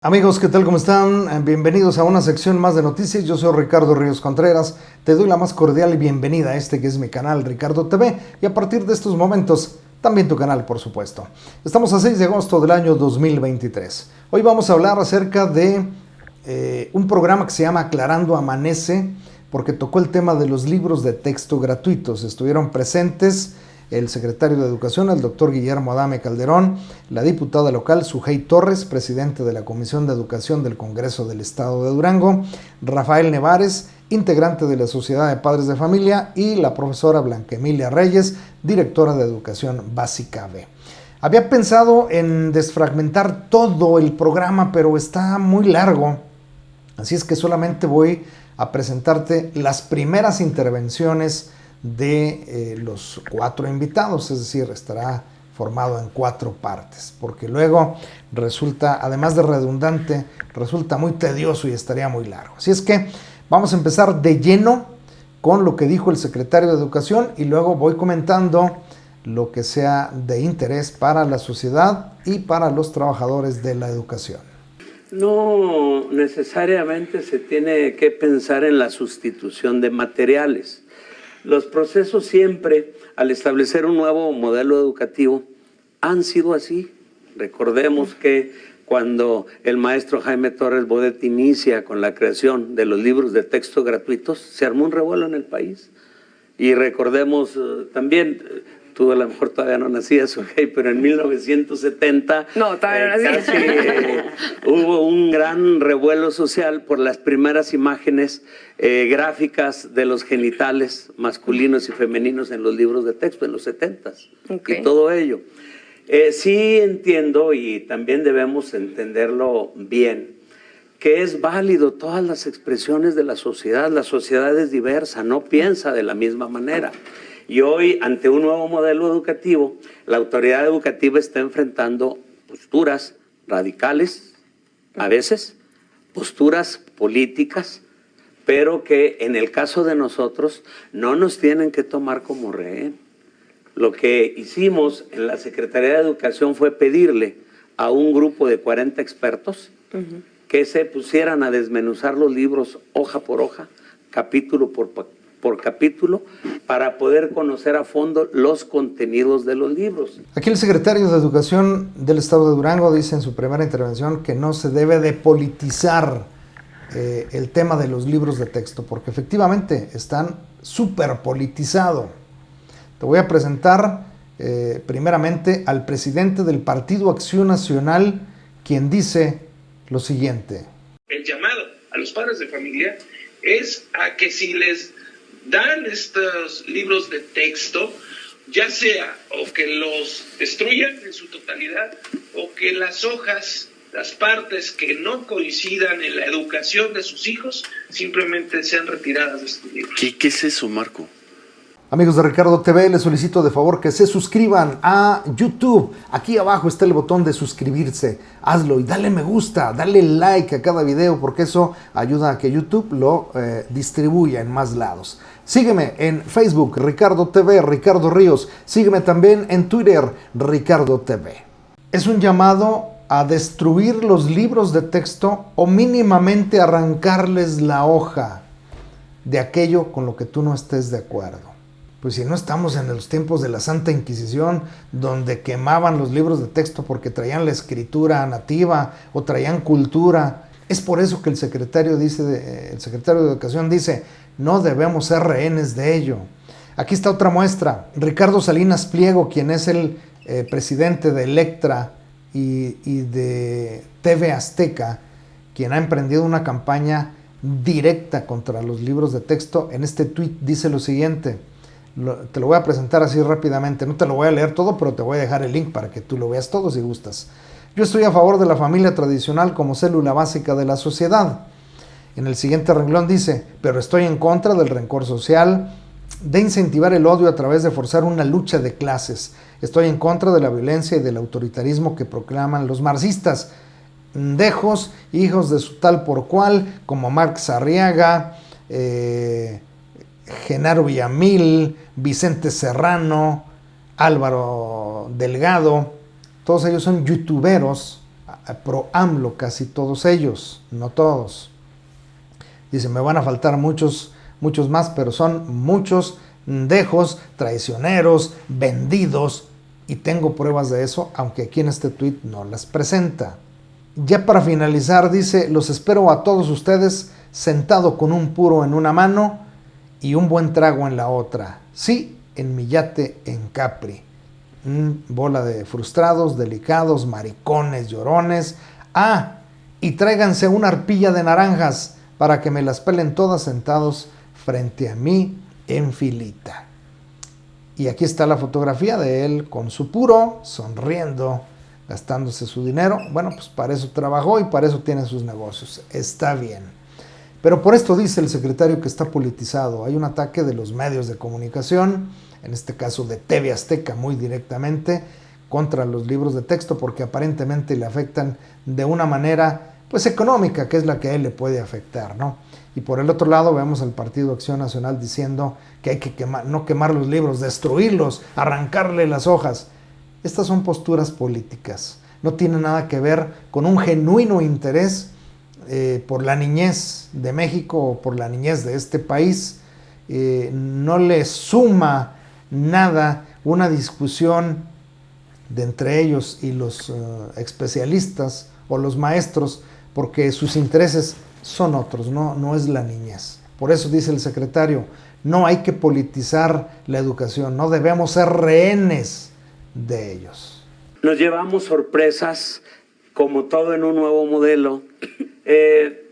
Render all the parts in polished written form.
Amigos, ¿qué tal? ¿Cómo están? Bienvenidos a una sección más de noticias. Yo soy Ricardo Ríos Contreras. Te doy la más cordial bienvenida a este que es mi canal Ricardo TV y a partir de estos momentos también tu canal, por supuesto. Estamos a 6 de agosto del año 2023. Hoy vamos a hablar acerca de un programa que se llama Aclarando Amanece, porque tocó el tema de los libros de texto gratuitos. Estuvieron presentes el secretario de Educación, el doctor Guillermo Adame Calderón, la diputada local Sujei Torres, presidente de la Comisión de Educación del Congreso del Estado de Durango, Rafael Nevares, integrante de la Sociedad de Padres de Familia, y la profesora Blanca Emilia Reyes, directora de Educación Básica B. Había pensado en desfragmentar todo el programa, pero está muy largo, así es que solamente voy a presentarte las primeras intervenciones de los 4 invitados, es decir, estará formado en 4 partes, porque luego resulta, además de redundante, resulta muy tedioso y estaría muy largo. Así es que vamos a empezar de lleno con lo que dijo el secretario de Educación y luego voy comentando lo que sea de interés para la sociedad y para los trabajadores de la educación. No necesariamente se tiene que pensar en la sustitución de materiales. Los procesos siempre, al establecer un nuevo modelo educativo, han sido así. Recordemos que cuando el maestro Jaime Torres Bodet inicia con la creación de los libros de texto gratuitos, se armó un revuelo en el país. Y recordemos también, tú a lo mejor todavía no nacías, pero en 1970 no, todavía no casi hubo un gran revuelo social por las primeras imágenes gráficas de los genitales masculinos y femeninos en los libros de texto en los 70s. Okay. Y todo ello. Sí entiendo, y también debemos entenderlo bien, que es válido todas las expresiones de la sociedad. La sociedad es diversa, no piensa de la misma manera. Y hoy, ante un nuevo modelo educativo, la autoridad educativa está enfrentando posturas radicales, a veces, posturas políticas, pero que en el caso de nosotros no nos tienen que tomar como rehén. Lo que hicimos en la Secretaría de Educación fue pedirle a un grupo de 40 expertos que se pusieran a desmenuzar los libros hoja por hoja, capítulo por capítulo, para poder conocer a fondo los contenidos de los libros. Aquí el secretario de Educación del Estado de Durango dice en su primera intervención que no se debe de politizar el tema de los libros de texto, porque efectivamente están súper politizados. Te voy a presentar primeramente al presidente del Partido Acción Nacional, quien dice lo siguiente. El llamado a los padres de familia es a que si les dan estos libros de texto, ya sea o que los destruyan en su totalidad o que las hojas, las partes que no coincidan en la educación de sus hijos, simplemente sean retiradas de estos libros. ¿Qué es eso, Marco? Amigos de Ricardo TV, les solicito de favor que se suscriban a YouTube. Aquí abajo está el botón de suscribirse. Hazlo y dale me gusta, dale like a cada video porque eso ayuda a que YouTube lo distribuya en más lados. Sígueme en Facebook, Ricardo TV, Ricardo Ríos. Sígueme también en Twitter, Ricardo TV. Es un llamado a destruir los libros de texto o mínimamente arrancarles la hoja de aquello con lo que tú no estés de acuerdo. Pues si no estamos en los tiempos de la Santa Inquisición, donde quemaban los libros de texto porque traían la escritura nativa o traían cultura. Es por eso que el secretario de Educación dice, no debemos ser rehenes de ello. Aquí está otra muestra. Ricardo Salinas Pliego, quien es el presidente de Electra y de TV Azteca, quien ha emprendido una campaña directa contra los libros de texto, en este tuit dice lo siguiente. Te lo voy a presentar así rápidamente, no te lo voy a leer todo, pero te voy a dejar el link para que tú lo veas todo si gustas. Yo estoy a favor de la familia tradicional como célula básica de la sociedad. En el siguiente renglón dice, pero estoy en contra del rencor social, de incentivar el odio a través de forzar una lucha de clases. Estoy en contra de la violencia y del autoritarismo que proclaman los marxistas, pendejos, hijos de su tal por cual, como Marx Arriaga, Genaro Villamil, Vicente Serrano, Álvaro Delgado. Todos ellos son youtuberos pro AMLO, casi todos ellos, no todos. Dice, me van a faltar muchos más, pero son muchos dejos, traicioneros, vendidos, y tengo pruebas de eso, aunque aquí en este tuit no las presenta. Ya para finalizar, dice, los espero a todos ustedes sentado con un puro en una mano y un buen trago en la otra. Sí, en mi yate en Capri. Bola de frustrados, delicados, maricones, llorones. Y tráiganse una arpilla de naranjas para que me las pelen todas sentados frente a mí en filita. Y aquí está la fotografía de él con su puro, sonriendo, gastándose su dinero. Bueno, pues para eso trabajó y para eso tiene sus negocios. Está bien. Pero por esto dice el secretario que está politizado. Hay un ataque de los medios de comunicación, en este caso de TV Azteca muy directamente, contra los libros de texto porque aparentemente le afectan de una manera pues económica, que es la que a él le puede afectar, ¿no? Y por el otro lado vemos al Partido Acción Nacional diciendo que hay que no quemar los libros, destruirlos, arrancarle las hojas. Estas son posturas políticas, no tienen nada que ver con un genuino interés por la niñez de México o por la niñez de este país. No le suma nada una discusión de entre ellos y los especialistas o los maestros, porque sus intereses son otros, no es la niñez. Por eso dice el secretario, no hay que politizar la educación, no debemos ser rehenes de ellos. Nos llevamos sorpresas, como todo en un nuevo modelo,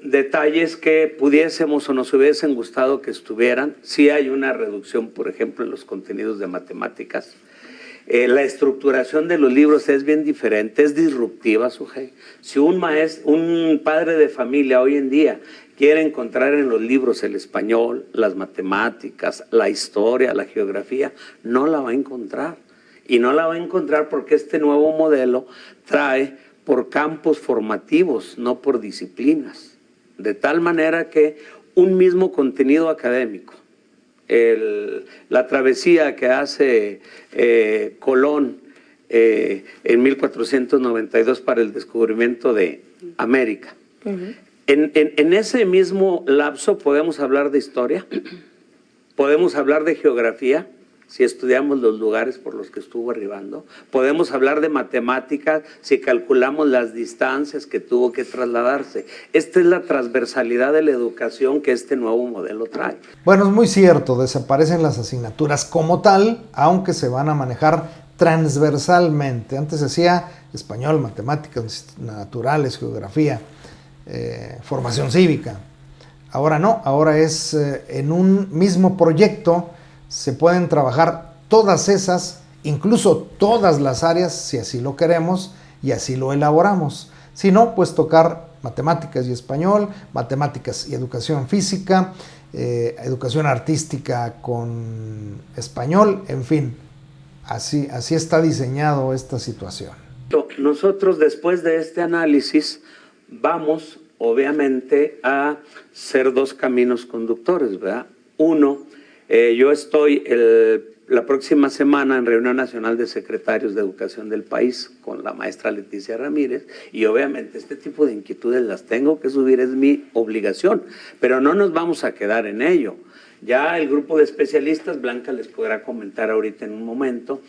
detalles que pudiésemos o nos hubiesen gustado que estuvieran. Sí hay una reducción, por ejemplo, en los contenidos de matemáticas. La estructuración de los libros es bien diferente, es disruptiva, Sujei. Si un padre de familia hoy en día quiere encontrar en los libros el español, las matemáticas, la historia, la geografía, no la va a encontrar. Y no la va a encontrar porque este nuevo modelo trae por campos formativos, no por disciplinas. De tal manera que un mismo contenido académico, la travesía que hace Colón en 1492 para el descubrimiento de América. En ese mismo lapso podemos hablar de historia, podemos hablar de geografía, si estudiamos los lugares por los que estuvo arribando, podemos hablar de matemáticas si calculamos las distancias que tuvo que trasladarse. Esta es la transversalidad de la educación que este nuevo modelo trae. Bueno, es muy cierto, desaparecen las asignaturas como tal, aunque se van a manejar transversalmente. Antes se hacía español, matemáticas naturales, geografía, formación cívica. Ahora no, ahora es en un mismo proyecto se pueden trabajar todas esas, incluso todas las áreas, si así lo queremos y así lo elaboramos. Si no, pues tocar matemáticas y español, matemáticas y educación física, educación artística con español, en fin, así está diseñado esta situación. Nosotros después de este análisis vamos obviamente a ser dos caminos conductores, ¿verdad? Uno, yo estoy la próxima semana en reunión nacional de secretarios de educación del país con la maestra Leticia Ramírez y obviamente este tipo de inquietudes las tengo que subir, es mi obligación, pero no nos vamos a quedar en ello. Ya el grupo de especialistas, Blanca les podrá comentar ahorita en un momento,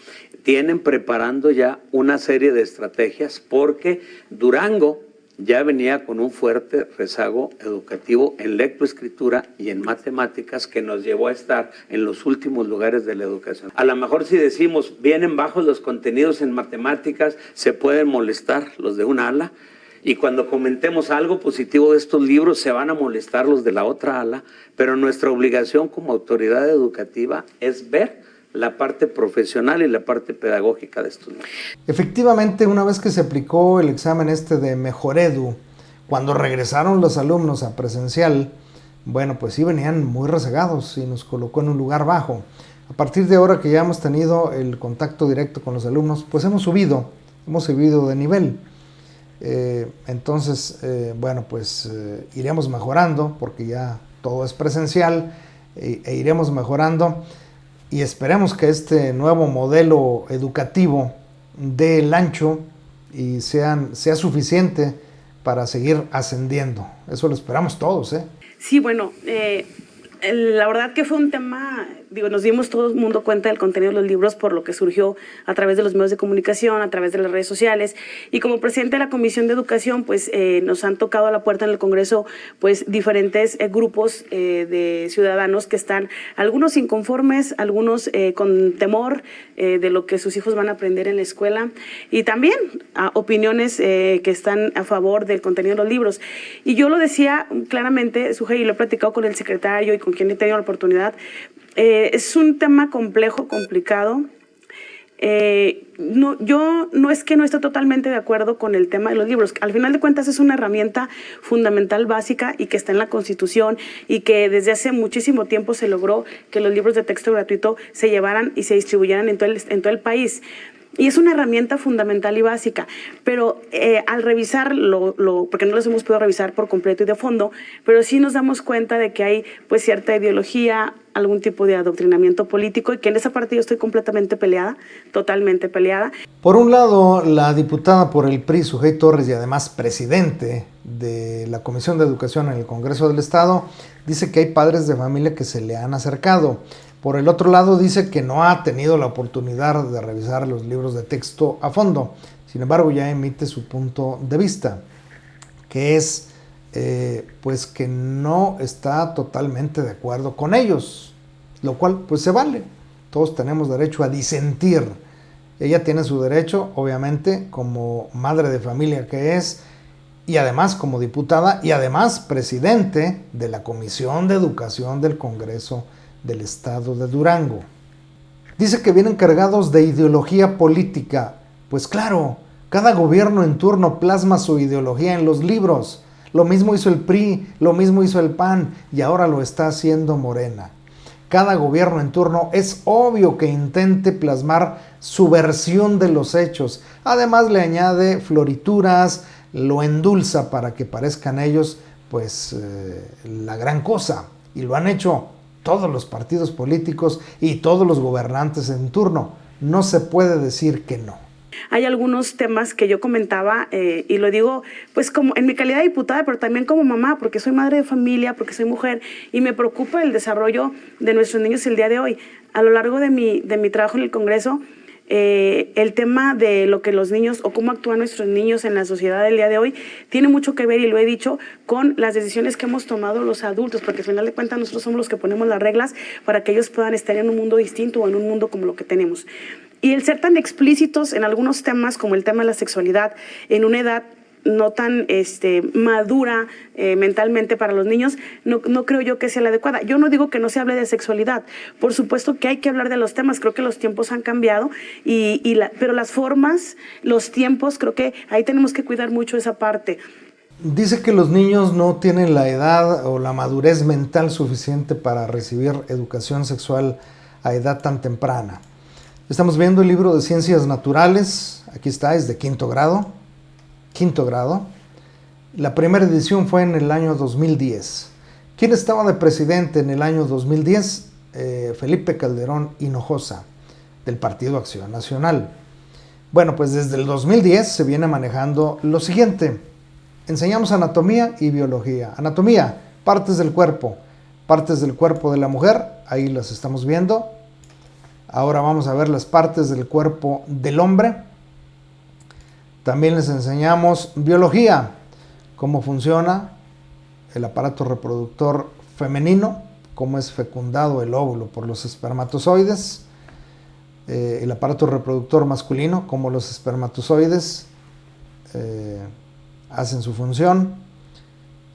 tienen preparando ya una serie de estrategias porque Durango ya venía con un fuerte rezago educativo en lectoescritura y en matemáticas que nos llevó a estar en los últimos lugares de la educación. A lo mejor si decimos vienen bajos los contenidos en matemáticas, se pueden molestar los de un ala y cuando comentemos algo positivo de estos libros se van a molestar los de la otra ala, pero nuestra obligación como autoridad educativa es ver la parte profesional y la parte pedagógica de estos libros. Efectivamente, una vez que se aplicó el examen de Mejoredu, cuando regresaron los alumnos a presencial, bueno, pues sí venían muy rezagados y nos colocó en un lugar bajo. A partir de ahora que ya hemos tenido el contacto directo con los alumnos, pues hemos subido de nivel. Entonces, bueno, pues iremos mejorando porque ya todo es presencial e iremos mejorando. Y esperemos que este nuevo modelo educativo dé el ancho y sea suficiente para seguir ascendiendo. Eso lo esperamos todos, ¿eh? Sí, bueno, la verdad que fue un tema, nos dimos todo el mundo cuenta del contenido de los libros por lo que surgió a través de los medios de comunicación, a través de las redes sociales, y como presidente de la Comisión de Educación, pues nos han tocado a la puerta en el Congreso pues diferentes grupos de ciudadanos que están, algunos inconformes, algunos con temor de lo que sus hijos van a aprender en la escuela, y también opiniones que están a favor del contenido de los libros. Y yo lo decía claramente, Sujei, y lo he platicado con el secretario y con quien he tenido la oportunidad. Es un tema complejo, complicado. Yo no es que no esté totalmente de acuerdo con el tema de los libros. Al final de cuentas es una herramienta fundamental, básica, y que está en la Constitución, y que desde hace muchísimo tiempo se logró que los libros de texto gratuito se llevaran y se distribuyeran en todo el país. Y es una herramienta fundamental y básica, pero al revisarlo, porque no los hemos podido revisar por completo y de fondo, pero sí nos damos cuenta de que hay pues cierta ideología, algún tipo de adoctrinamiento político, y que en esa parte yo estoy completamente peleada, totalmente peleada. Por un lado, la diputada por el PRI, Sujei Torres, y además presidente de la Comisión de Educación en el Congreso del Estado, dice que hay padres de familia que se le han acercado. Por el otro lado, dice que no ha tenido la oportunidad de revisar los libros de texto a fondo. Sin embargo, ya emite su punto de vista, que es pues que no está totalmente de acuerdo con ellos, lo cual pues se vale. Todos tenemos derecho a disentir. Ella tiene su derecho, obviamente, como madre de familia que es, y además como diputada, y además presidente de la Comisión de Educación del Congreso del Estado de Durango. Dice que vienen cargados de ideología política. Pues claro, cada gobierno en turno plasma su ideología en los libros. Lo mismo hizo el PRI, lo mismo hizo el PAN, y ahora lo está haciendo Morena. Cada gobierno en turno es obvio que intente plasmar su versión de los hechos. Además le añade florituras, lo endulza para que parezcan ellos pues la gran cosa. Y lo han hecho todos los partidos políticos y todos los gobernantes en turno. No se puede decir que no. Hay algunos temas que yo comentaba, y lo digo pues como en mi calidad de diputada, pero también como mamá, porque soy madre de familia, porque soy mujer, y me preocupa el desarrollo de nuestros niños el día de hoy. A lo largo de mi trabajo en el Congreso, el tema de lo que los niños o cómo actúan nuestros niños en la sociedad del día de hoy tiene mucho que ver, y lo he dicho, con las decisiones que hemos tomado los adultos, porque al final de cuentas nosotros somos los que ponemos las reglas para que ellos puedan estar en un mundo distinto o en un mundo como lo que tenemos. Y el ser tan explícitos en algunos temas como el tema de la sexualidad en una edad no tan madura mentalmente para los niños, no creo yo que sea la adecuada. Yo no digo que no se hable de sexualidad, por supuesto que hay que hablar de los temas, creo que los tiempos han cambiado, pero las formas, los tiempos, creo que ahí tenemos que cuidar mucho esa parte. Dice que los niños no tienen la edad o la madurez mental suficiente para recibir educación sexual a edad tan temprana. Estamos viendo el libro de Ciencias Naturales, aquí está, es de quinto grado. La primera edición fue en el año 2010. ¿Quién estaba de presidente en el año 2010? Felipe Calderón Hinojosa, del Partido Acción Nacional. Bueno, pues desde el 2010 se viene manejando lo siguiente. Enseñamos anatomía y biología. Anatomía, partes del cuerpo de la mujer, ahí las estamos viendo. Ahora vamos a ver las partes del cuerpo del hombre. También les enseñamos biología, cómo funciona el aparato reproductor femenino, cómo es fecundado el óvulo por los espermatozoides, el aparato reproductor masculino, cómo los espermatozoides hacen su función,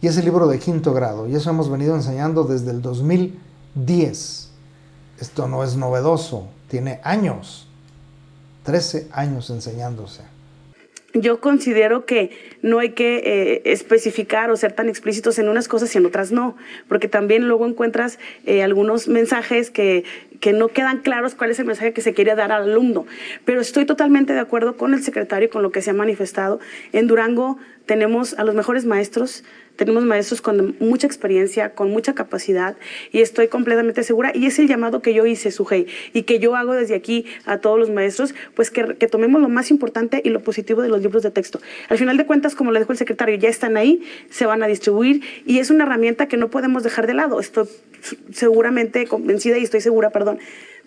y es el libro de quinto grado, y eso hemos venido enseñando desde el 2010. Esto no es novedoso, tiene años, 13 años enseñándose. Yo considero que no hay que especificar o ser tan explícitos en unas cosas y en otras no, porque también luego encuentras algunos mensajes que que no quedan claros cuál es el mensaje que se quiere dar al alumno. Pero estoy totalmente de acuerdo con el secretario y con lo que se ha manifestado. En Durango tenemos a los mejores maestros, tenemos maestros con mucha experiencia, con mucha capacidad, y estoy completamente segura, y es el llamado que yo hice, Sujei, y que yo hago desde aquí a todos los maestros, pues que tomemos lo más importante y lo positivo de los libros de texto. Al final de cuentas, como le dijo el secretario, ya están ahí, se van a distribuir, y es una herramienta que no podemos dejar de lado. Estoy seguramente convencida, y estoy segura, perdón,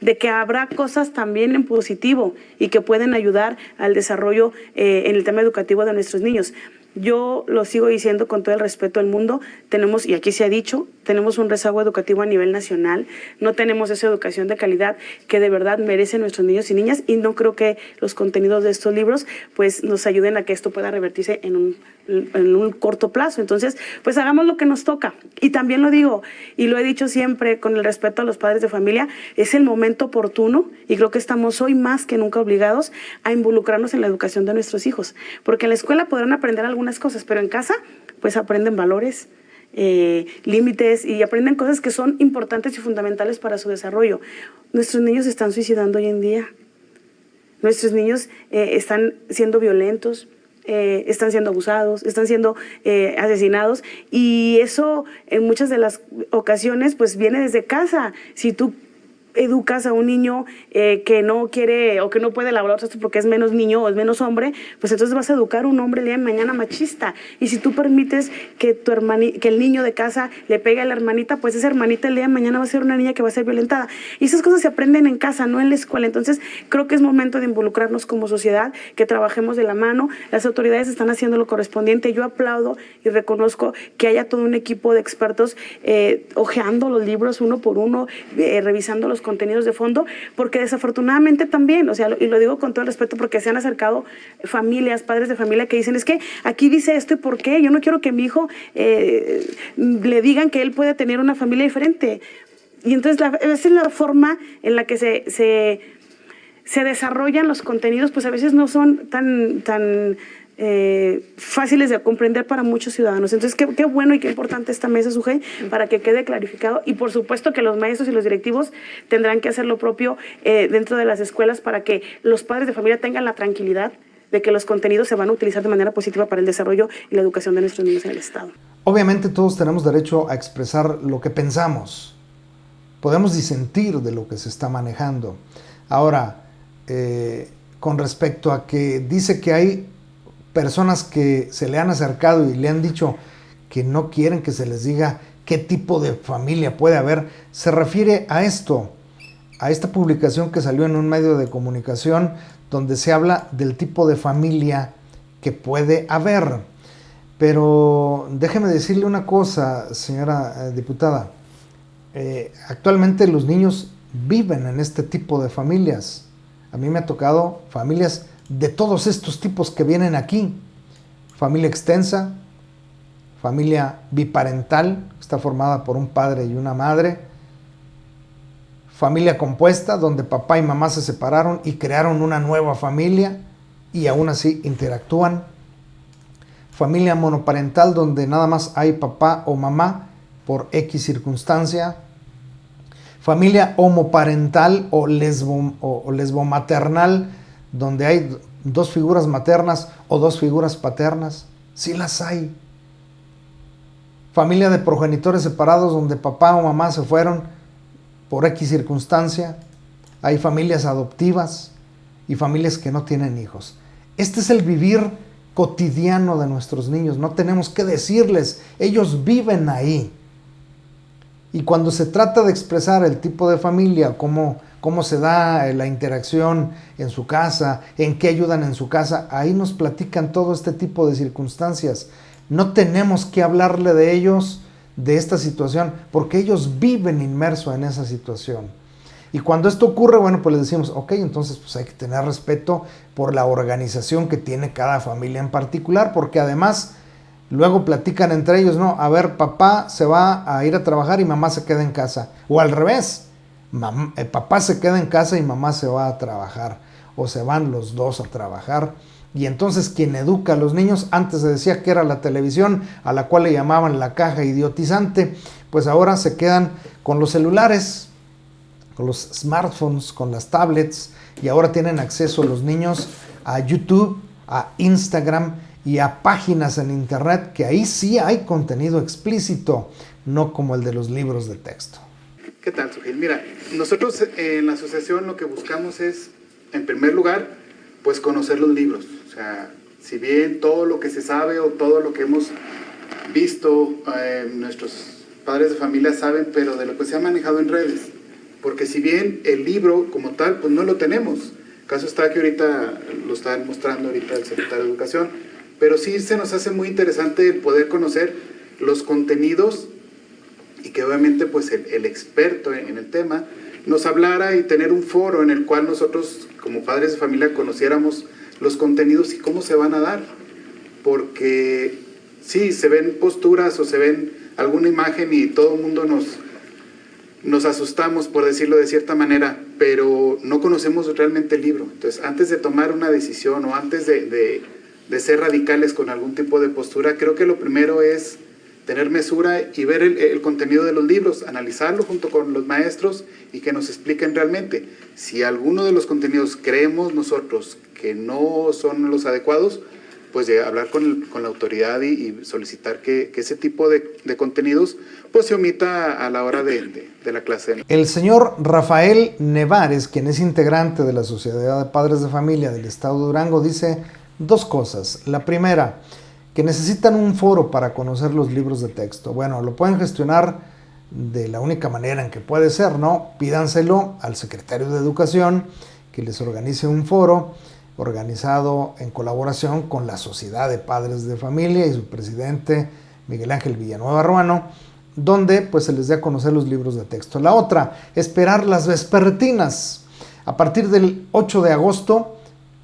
de que habrá cosas también en positivo y que pueden ayudar al desarrollo en el tema educativo de nuestros niños. Yo lo sigo diciendo con todo el respeto del mundo, tenemos, y aquí se ha dicho, tenemos un rezago educativo a nivel nacional, no tenemos esa educación de calidad que de verdad merecen nuestros niños y niñas, y no creo que los contenidos de estos libros pues nos ayuden a que esto pueda revertirse en un corto plazo. Entonces, pues hagamos lo que nos toca. Y también lo digo, y lo he dicho siempre con el respeto a los padres de familia, es el momento oportuno, y creo que estamos hoy más que nunca obligados a involucrarnos en la educación de nuestros hijos, porque en la escuela podrán aprender algunas cosas, pero en casa pues aprenden valores, límites, y aprenden cosas que son importantes y fundamentales para su desarrollo. Nuestros niños se están suicidando hoy en día, nuestros niños están siendo violentos, están siendo abusados, están siendo asesinados, y eso en muchas de las ocasiones pues viene desde casa. Si tú educas a un niño que no quiere o que no puede lavar esto porque es menos niño o es menos hombre, pues entonces vas a educar a un hombre el día de mañana machista. Y si tú permites que que el niño de casa le pegue a la hermanita, pues esa hermanita el día de mañana va a ser una niña que va a ser violentada. Y esas cosas se aprenden en casa, no en la escuela. Entonces creo que es momento de involucrarnos como sociedad, que trabajemos de la mano. Las autoridades están haciendo lo correspondiente. Yo aplaudo y reconozco que haya todo un equipo de expertos hojeando los libros uno por uno, revisando los contenidos de fondo, porque desafortunadamente también, o sea, y lo digo con todo el respeto, porque se han acercado familias, padres de familia que dicen, es que aquí dice esto, ¿y por qué? Yo no quiero que mi hijo le digan que él puede tener una familia diferente. Y entonces esa es la forma en la que se desarrollan los contenidos, pues a veces no son tan fáciles de comprender para muchos ciudadanos. Entonces, qué bueno y qué importante esta mesa, Sujei, para que quede clarificado, y por supuesto que los maestros y los directivos tendrán que hacer lo propio dentro de las escuelas, para que los padres de familia tengan la tranquilidad de que los contenidos se van a utilizar de manera positiva para el desarrollo y la educación de nuestros niños en el Estado. Obviamente todos tenemos derecho a expresar lo que pensamos, podemos disentir de lo que se está manejando. Ahora, con respecto a que dice que hay personas que se le han acercado y le han dicho que no quieren que se les diga qué tipo de familia puede haber, se refiere a esto, a esta publicación que salió en un medio de comunicación donde se habla del tipo de familia que puede haber. Pero déjeme decirle una cosa, señora diputada, actualmente los niños viven en este tipo de familias. A mí me ha tocado familias de todos estos tipos que vienen aquí: familia extensa, familia biparental, está formada por un padre y una madre, familia compuesta, donde papá y mamá se separaron y crearon una nueva familia y aún así interactúan, familia monoparental, donde nada más hay papá o mamá por X circunstancia, familia homoparental o lesbomaternal, donde hay dos figuras maternas o dos figuras paternas. Sí las hay. Familia de progenitores separados, donde papá o mamá se fueron por X circunstancia. Hay familias adoptivas y familias que no tienen hijos. Este es el vivir cotidiano de nuestros niños. No tenemos que decirles, ellos viven ahí. Y cuando se trata de expresar el tipo de familia, cómo se da la interacción en su casa, en qué ayudan en su casa, ahí nos platican todo este tipo de circunstancias. No tenemos que hablarle de ellos, de esta situación, porque ellos viven inmersos en esa situación. Y cuando esto ocurre, bueno, pues les decimos, ok, entonces pues hay que tener respeto por la organización que tiene cada familia en particular, porque además luego platican entre ellos, no, a ver, papá se va a ir a trabajar y mamá se queda en casa, o al revés, papá se queda en casa y mamá se va a trabajar, o se van los dos a trabajar. Y entonces quien educa a los niños, antes se decía que era la televisión, a la cual le llamaban la caja idiotizante, pues ahora se quedan con los celulares, con los smartphones, con las tablets, y ahora tienen acceso los niños a YouTube, a Instagram y a páginas en internet que ahí sí hay contenido explícito, no como el de los libros de texto. ¿Qué tal, Sujil? Mira, nosotros en la asociación lo que buscamos es, en primer lugar, pues conocer los libros. O sea, si bien todo lo que se sabe o todo lo que hemos visto, nuestros padres de familia saben, pero de lo que se ha manejado en redes. Porque si bien el libro como tal, pues no lo tenemos. El caso está que ahorita lo está mostrando ahorita el secretario de Educación, pero sí se nos hace muy interesante el poder conocer los contenidos y que obviamente pues el experto en el tema nos hablara y tener un foro en el cual nosotros como padres de familia conociéramos los contenidos y cómo se van a dar. Porque sí, se ven posturas o se ven alguna imagen y todo el mundo nos asustamos, por decirlo de cierta manera, pero no conocemos realmente el libro. Entonces, antes de tomar una decisión o antes de ser radicales con algún tipo de postura, creo que lo primero es tener mesura y ver el contenido de los libros, analizarlo junto con los maestros y que nos expliquen realmente. Si alguno de los contenidos creemos nosotros que no son los adecuados, pues de hablar con la autoridad y solicitar que ese tipo de contenidos pues se omita a la hora de la clase. El señor Rafael Nevares, quien es integrante de la Sociedad de Padres de Familia del Estado de Durango, dice dos cosas. La primera, que necesitan un foro para conocer los libros de texto. Bueno, lo pueden gestionar de la única manera en que puede ser, ¿no? Pídanselo al secretario de Educación, que les organice un foro organizado en colaboración con la Sociedad de Padres de Familia y su presidente Miguel Ángel Villanueva Ruano, donde pues se les dé a conocer los libros de texto. La otra, esperar las vespertinas. A partir del 8 de agosto,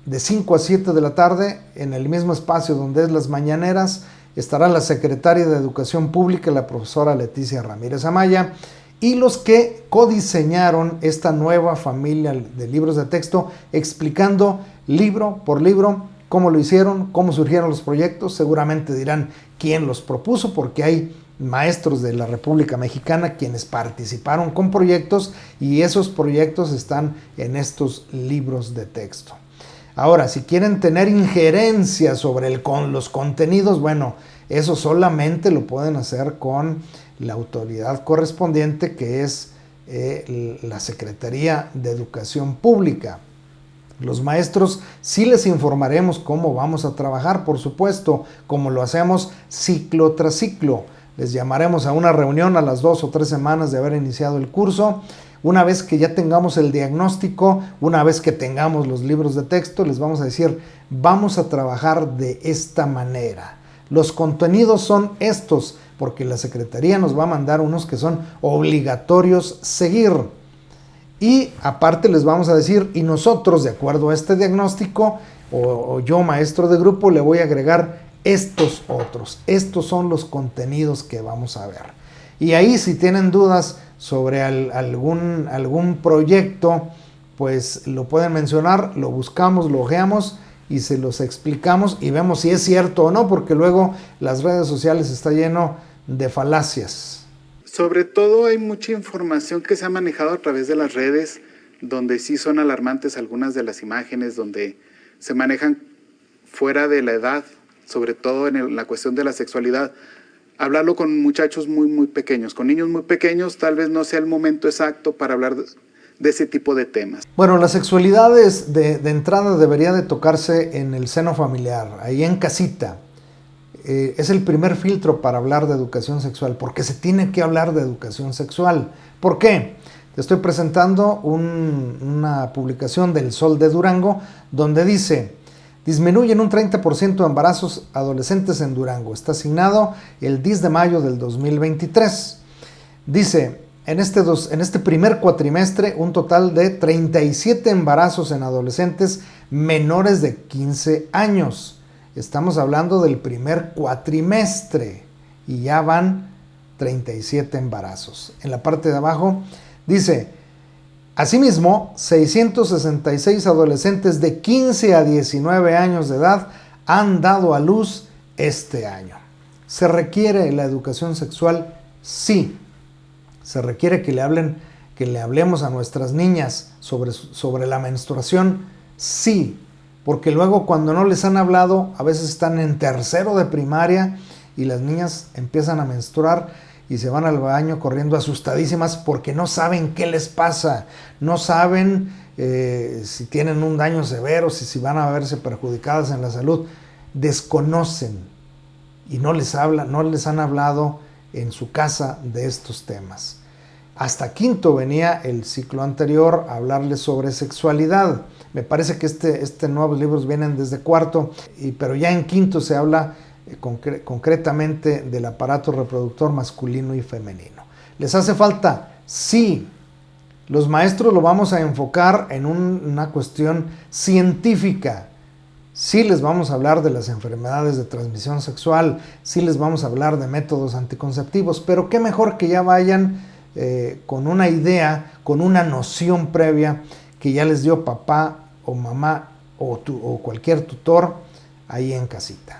de 5 a 7 de la tarde, en el mismo espacio donde es las mañaneras, estará la secretaria de Educación Pública, la profesora Leticia Ramírez Amaya, y los que codiseñaron esta nueva familia de libros de texto, explicando libro por libro cómo lo hicieron, cómo surgieron los proyectos. Seguramente dirán quién los propuso, porque hay maestros de la República Mexicana quienes participaron con proyectos y esos proyectos están en estos libros de texto. Ahora, si quieren tener injerencia sobre los contenidos, bueno, eso solamente lo pueden hacer con la autoridad correspondiente, que es la Secretaría de Educación Pública. Los maestros sí les informaremos cómo vamos a trabajar, por supuesto, como lo hacemos ciclo tras ciclo. Les llamaremos a una reunión a las 2 o 3 semanas de haber iniciado el curso. Una vez que ya tengamos el diagnóstico, una vez que tengamos los libros de texto, les vamos a decir, vamos a trabajar de esta manera. Los contenidos son estos, porque la Secretaría nos va a mandar unos que son obligatorios seguir. Y aparte les vamos a decir, y nosotros, de acuerdo a este diagnóstico, o yo, maestro de grupo, le voy a agregar estos otros. Estos son los contenidos que vamos a ver. Y ahí, si tienen dudas sobre algún proyecto, pues lo pueden mencionar, lo buscamos, lo ojeamos y se los explicamos y vemos si es cierto o no, porque luego las redes sociales están lleno de falacias. Sobre todo hay mucha información que se ha manejado a través de las redes, donde sí son alarmantes algunas de las imágenes, donde se manejan fuera de la edad, sobre todo en la cuestión de la sexualidad. Hablarlo con muchachos muy pequeños, con niños muy pequeños, tal vez no sea el momento exacto para hablar de ese tipo de temas. Bueno, la sexualidad de entrada debería de tocarse en el seno familiar, ahí en casita. Es el primer filtro para hablar de educación sexual, porque se tiene que hablar de educación sexual. ¿Por qué? Te estoy presentando una publicación del Sol de Durango, donde dice: disminuyen un 30% de embarazos adolescentes en Durango. Está asignado el 10 de mayo del 2023. Dice, en este primer cuatrimestre, un total de 37 embarazos en adolescentes menores de 15 años. Estamos hablando del primer cuatrimestre y ya van 37 embarazos. En la parte de abajo dice: asimismo, 666 adolescentes de 15 a 19 años de edad han dado a luz este año. ¿Se requiere la educación sexual? Sí. Se requiere que le hablen que le hablemos a nuestras niñas sobre la menstruación? Sí, porque luego cuando no les han hablado, a veces están en tercero de primaria y las niñas empiezan a menstruar y se van al baño corriendo asustadísimas porque no saben qué les pasa, no saben si tienen un daño severo, si van a verse perjudicadas en la salud, desconocen y no les han hablado en su casa de estos temas. Hasta quinto venía el ciclo anterior a hablarles sobre sexualidad. Me parece que nuevos libros vienen desde cuarto, pero ya en quinto se habla concretamente del aparato reproductor masculino y femenino. ¿Les hace falta? Sí. Los maestros lo vamos a enfocar en una cuestión científica. Sí les vamos a hablar de las enfermedades de transmisión sexual, sí les vamos a hablar de métodos anticonceptivos, pero qué mejor que ya vayan con una idea, con una noción previa que ya les dio papá o mamá o cualquier tutor ahí en casita.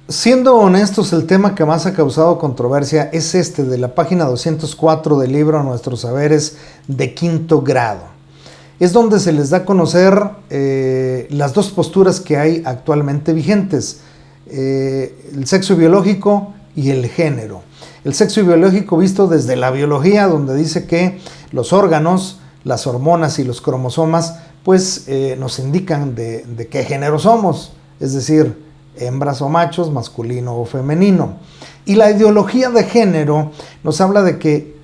Siendo honestos, el tema que más ha causado controversia es de la página 204 del libro Nuestros Saberes de quinto grado. Es donde se les da a conocer las dos posturas que hay actualmente vigentes, el sexo biológico y el género. El sexo biológico visto desde la biología, donde dice que los órganos, las hormonas y los cromosomas, pues nos indican de qué género somos, es decir, hembras o machos, masculino o femenino. Y la ideología de género nos habla de que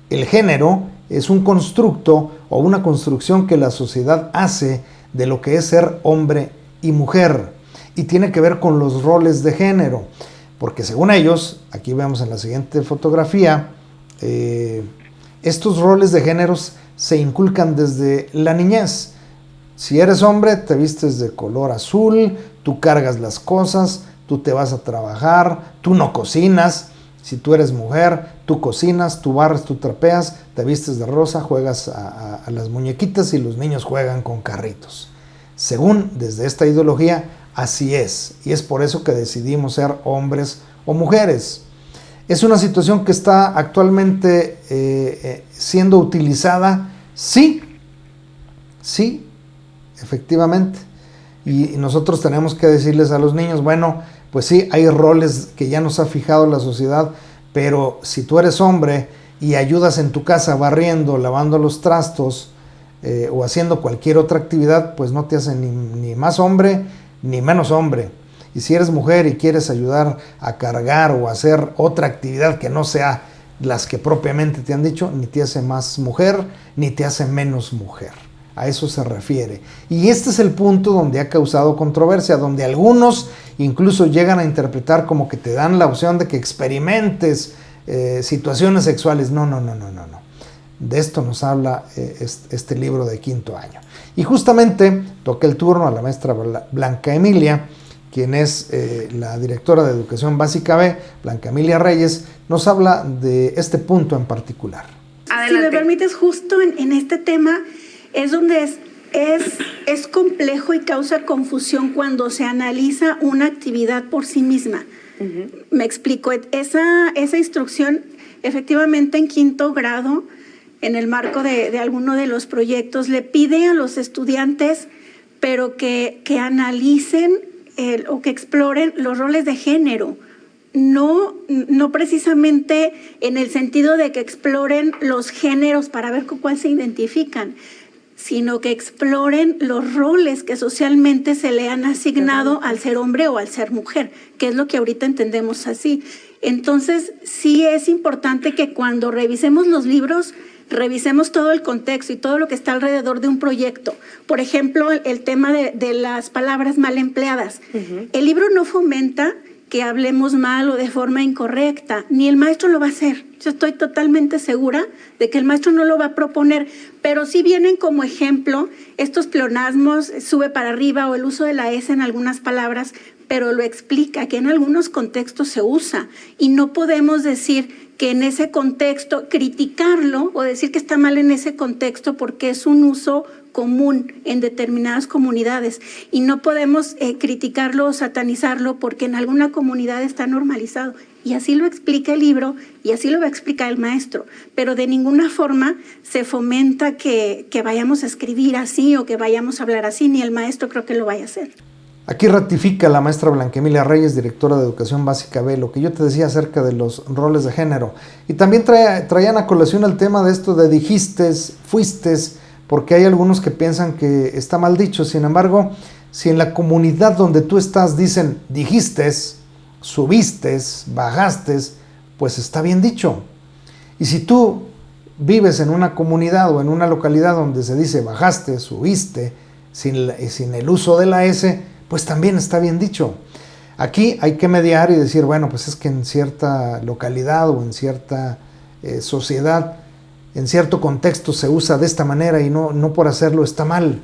el género es un constructo o una construcción que la sociedad hace de lo que es ser hombre y mujer, y tiene que ver con los roles de género, porque según ellos, aquí vemos en la siguiente fotografía, estos roles de géneros se inculcan desde la niñez. Si eres hombre, te vistes de color azul, tú cargas las cosas, tú te vas a trabajar, tú no cocinas. Si tú eres mujer, tú cocinas, tú barres, tú trapeas, te vistes de rosa, juegas a las muñequitas y los niños juegan con carritos. Según desde esta ideología, así es. Y es por eso que decidimos ser hombres o mujeres. ¿Es una situación que está actualmente siendo utilizada? Sí, efectivamente. Y nosotros tenemos que decirles a los niños, bueno, pues sí, hay roles que ya nos ha fijado la sociedad, pero si tú eres hombre y ayudas en tu casa barriendo, lavando los trastos o haciendo cualquier otra actividad, pues no te hace ni más hombre ni menos hombre. Y si eres mujer y quieres ayudar a cargar o hacer otra actividad que no sea las que propiamente te han dicho, ni te hace más mujer ni te hace menos mujer. A eso se refiere. Y este es el punto donde ha causado controversia, donde algunos incluso llegan a interpretar como que te dan la opción de que experimentes situaciones sexuales. No. De esto nos habla este libro de quinto año. Y justamente toca el turno a la maestra Blanca Emilia, quien es la directora de Educación Básica B, Blanca Emilia Reyes, nos habla de este punto en particular. Adelante. Si me permites, justo en este tema es donde es complejo y causa confusión cuando se analiza una actividad por sí misma. Uh-huh. Me explico, esa instrucción efectivamente en quinto grado, en el marco de alguno de los proyectos, le pide a los estudiantes, pero que analicen o que exploren los roles de género. No precisamente en el sentido de que exploren los géneros para ver con cuál se identifican, sino que exploren los roles que socialmente se le han asignado al ser hombre o al ser mujer, que es lo que ahorita entendemos así. Entonces, sí es importante que cuando revisemos los libros, revisemos todo el contexto y todo lo que está alrededor de un proyecto. Por ejemplo, el tema de las palabras mal empleadas. Uh-huh. El libro no fomenta que hablemos mal o de forma incorrecta, ni el maestro lo va a hacer. Yo estoy totalmente segura de que el maestro no lo va a proponer, pero sí vienen como ejemplo estos pleonasmos, sube para arriba o el uso de la S en algunas palabras, pero lo explica que en algunos contextos se usa y no podemos decir que en ese contexto criticarlo o decir que está mal en ese contexto porque es un uso común en determinadas comunidades y no podemos criticarlo o satanizarlo porque en alguna comunidad está normalizado. Y así lo explica el libro y así lo va a explicar el maestro. Pero de ninguna forma se fomenta que vayamos a escribir así o que vayamos a hablar así, ni el maestro creo que lo vaya a hacer. Aquí ratifica la maestra Blanca Emilia Reyes, directora de Educación Básica B, lo que yo te decía acerca de los roles de género. Y también traían a colación el tema de esto de dijistes, fuistes, porque hay algunos que piensan que está mal dicho. Sin embargo, si en la comunidad donde tú estás dicen dijistes, subistes, bajastes, pues está bien dicho. Y si tú vives en una comunidad o en una localidad donde se dice bajaste, subiste, sin el uso de la S, pues también está bien dicho. Aquí hay que mediar y decir, bueno, pues es que en cierta localidad o en cierta sociedad, en cierto contexto se usa de esta manera y no por hacerlo está mal.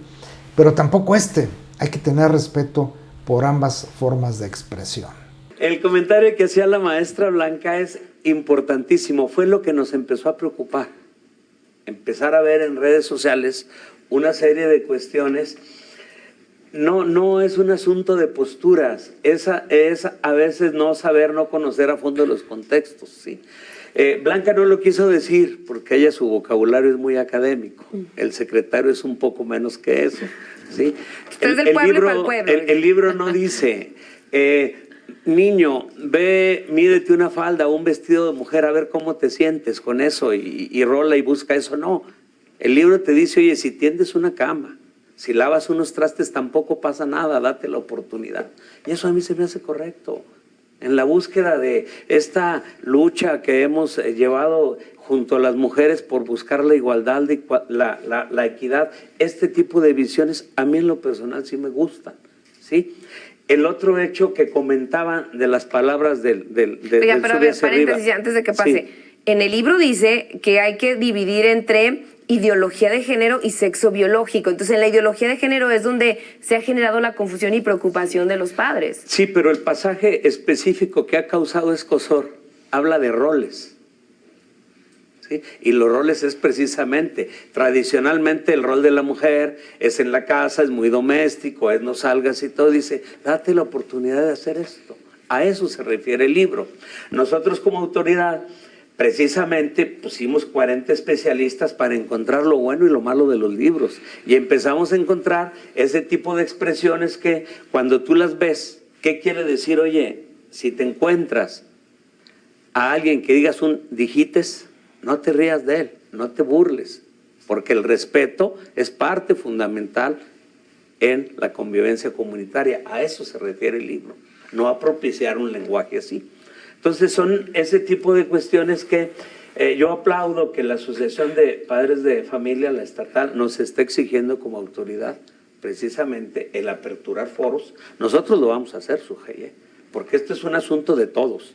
Pero tampoco hay que tener respeto por ambas formas de expresión. El comentario que hacía la maestra Blanca es importantísimo, fue lo que nos empezó a preocupar. Empezar a ver en redes sociales una serie de cuestiones. No es un asunto de posturas, es a veces no saber, no conocer a fondo los contextos, ¿sí? Blanca no lo quiso decir porque ella, su vocabulario es muy académico, el secretario es un poco menos que eso, ¿sí? Usted es del pueblo para el pueblo. El libro no dice, niño, ve, mídete una falda o un vestido de mujer a ver cómo te sientes con eso y rola y busca eso, no. El libro te dice, oye, si tiendes una cama, si lavas unos trastes tampoco pasa nada, date la oportunidad. Y eso a mí se me hace correcto. En la búsqueda de esta lucha que hemos llevado junto a las mujeres por buscar la igualdad, la equidad, este tipo de visiones a mí en lo personal sí me gustan, ¿sí? El otro hecho que comentaban de las palabras del Oiga, pero a ver, paréntesis, antes de que pase. Sí. En el libro dice que hay que dividir entre ideología de género y sexo biológico. Entonces, en la ideología de género es donde se ha generado la confusión y preocupación de los padres. Sí, pero el pasaje específico que ha causado escozor habla de roles. ¿Sí? Y los roles es precisamente, tradicionalmente el rol de la mujer es en la casa, es muy doméstico, es no salgas y todo. Dice, date la oportunidad de hacer esto. A eso se refiere el libro. Nosotros como autoridad precisamente pusimos 40 especialistas para encontrar lo bueno y lo malo de los libros. Y empezamos a encontrar ese tipo de expresiones que cuando tú las ves, ¿qué quiere decir? Oye, si te encuentras a alguien que digas un dijites, no te rías de él, no te burles, porque el respeto es parte fundamental en la convivencia comunitaria. A eso se refiere el libro, no a propiciar un lenguaje así. Entonces son ese tipo de cuestiones que yo aplaudo que la Asociación de Padres de Familia, la estatal, nos está exigiendo como autoridad, precisamente el aperturar foros. Nosotros lo vamos a hacer, Sujei, porque esto es un asunto de todos.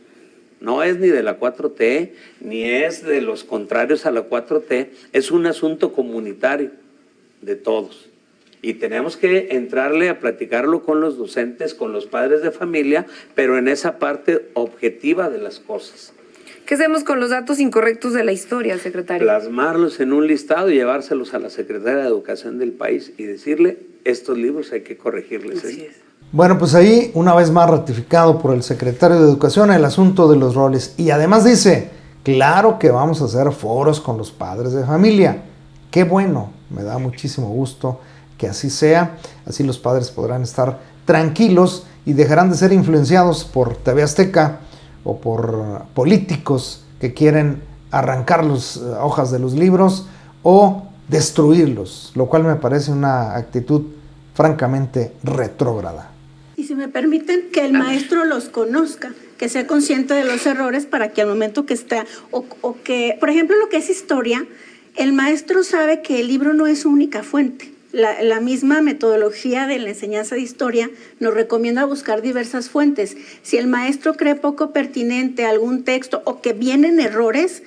No es ni de la 4T, ni es de los contrarios a la 4T, es un asunto comunitario de todos. Y tenemos que entrarle a platicarlo con los docentes, con los padres de familia, pero en esa parte objetiva de las cosas. ¿Qué hacemos con los datos incorrectos de la historia, secretario? Plasmarlos en un listado y llevárselos a la Secretaría de Educación del país y decirle, estos libros hay que corregirles. Así es. Bueno, pues ahí una vez más ratificado por el secretario de Educación el asunto de los roles. Y además dice, claro que vamos a hacer foros con los padres de familia. Qué bueno, me da muchísimo gusto que así sea. Así los padres podrán estar tranquilos y dejarán de ser influenciados por TV Azteca o por políticos que quieren arrancar las hojas de los libros o destruirlos, lo cual me parece una actitud francamente retrógrada. Y si me permiten, que el maestro los conozca, que sea consciente de los errores para que al momento que está, o que, por ejemplo, lo que es historia, el maestro sabe que el libro no es su única fuente. La misma metodología de la enseñanza de historia nos recomienda buscar diversas fuentes. Si el maestro cree poco pertinente algún texto o que vienen errores,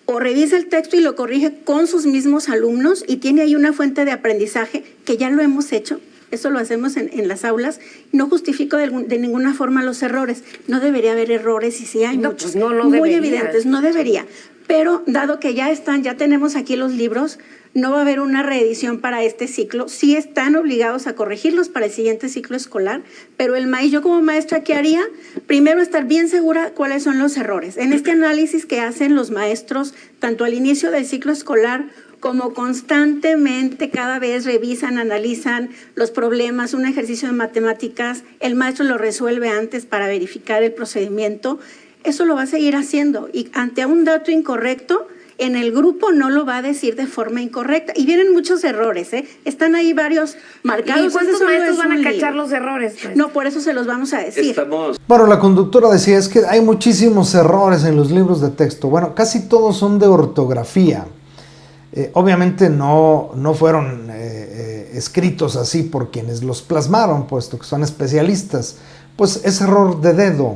o revisa el texto y lo corrige con sus mismos alumnos y tiene ahí una fuente de aprendizaje que ya lo hemos hecho. Eso lo hacemos en las aulas. No justifico de ninguna forma los errores. No debería haber errores y sí hay muchos. Pues no muy debería. Evidentes, no debería. pero dado que ya tenemos aquí los libros, no va a haber una reedición para este ciclo. Sí están obligados a corregirlos para el siguiente ciclo escolar, pero yo como maestra, ¿qué haría? Primero, estar bien segura cuáles son los errores. En este análisis que hacen los maestros, tanto al inicio del ciclo escolar como constantemente, cada vez revisan, analizan los problemas, un ejercicio de matemáticas, el maestro lo resuelve antes para verificar el procedimiento. Eso lo va a seguir haciendo, y ante un dato incorrecto, en el grupo no lo va a decir de forma incorrecta. Y vienen muchos errores, ¿eh? Están ahí varios marcados. ¿Y cuántos maestros van a cachar los errores? No, por eso se los vamos a decir. Bueno, la conductora decía, es que hay muchísimos errores en los libros de texto. Bueno, casi todos son de ortografía. Obviamente no fueron escritos así por quienes los plasmaron, puesto que son especialistas. Pues es error de dedo.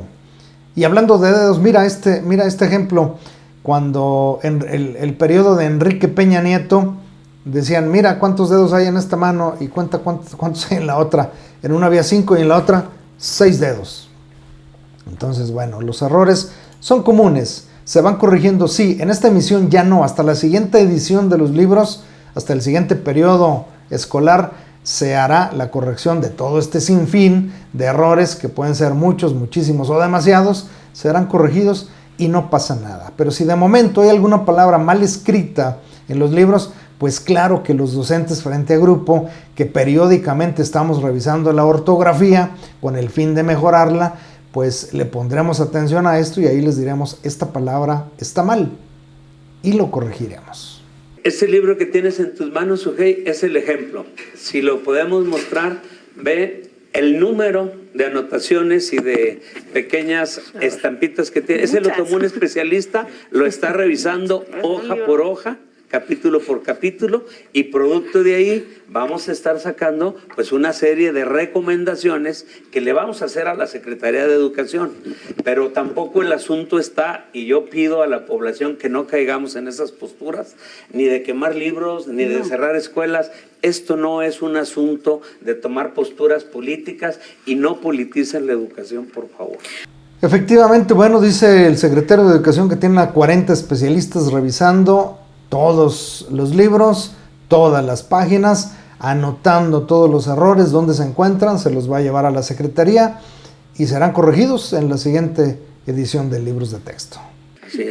Y hablando de dedos, mira este ejemplo. Cuando en el periodo de Enrique Peña Nieto decían, mira cuántos dedos hay en esta mano y cuenta cuántos hay en la otra. En una había 5 y en la otra 6 dedos. Entonces, bueno, los errores son comunes, se van corrigiendo, sí. En esta emisión ya no, hasta la siguiente edición de los libros, hasta el siguiente periodo escolar, se hará la corrección de todo este sinfín de errores, que pueden ser muchos, muchísimos o demasiados, serán corregidos y no pasa nada. Pero si de momento hay alguna palabra mal escrita en los libros, pues claro que los docentes frente a grupo, que periódicamente estamos revisando la ortografía con el fin de mejorarla, pues le pondremos atención a esto y ahí les diremos, esta palabra está mal, y lo corregiremos. Ese libro que tienes en tus manos, Sujei, es el ejemplo. Si lo podemos mostrar, ve el número de anotaciones y de pequeñas estampitas que tiene. Ese lo tomó un especialista, lo está revisando hoja por hoja, capítulo por capítulo, y producto de ahí vamos a estar sacando pues una serie de recomendaciones que le vamos a hacer a la Secretaría de Educación. Pero tampoco el asunto está, y yo pido a la población que no caigamos en esas posturas, ni de quemar libros, ni de cerrar escuelas. Esto no es un asunto de tomar posturas políticas, y no politicen la educación, por favor. Efectivamente, bueno, dice el secretario de Educación que tiene a 40 especialistas revisando todos los libros, todas las páginas, anotando todos los errores, donde se encuentran, se los va a llevar a la Secretaría y serán corregidos en la siguiente edición de libros de texto.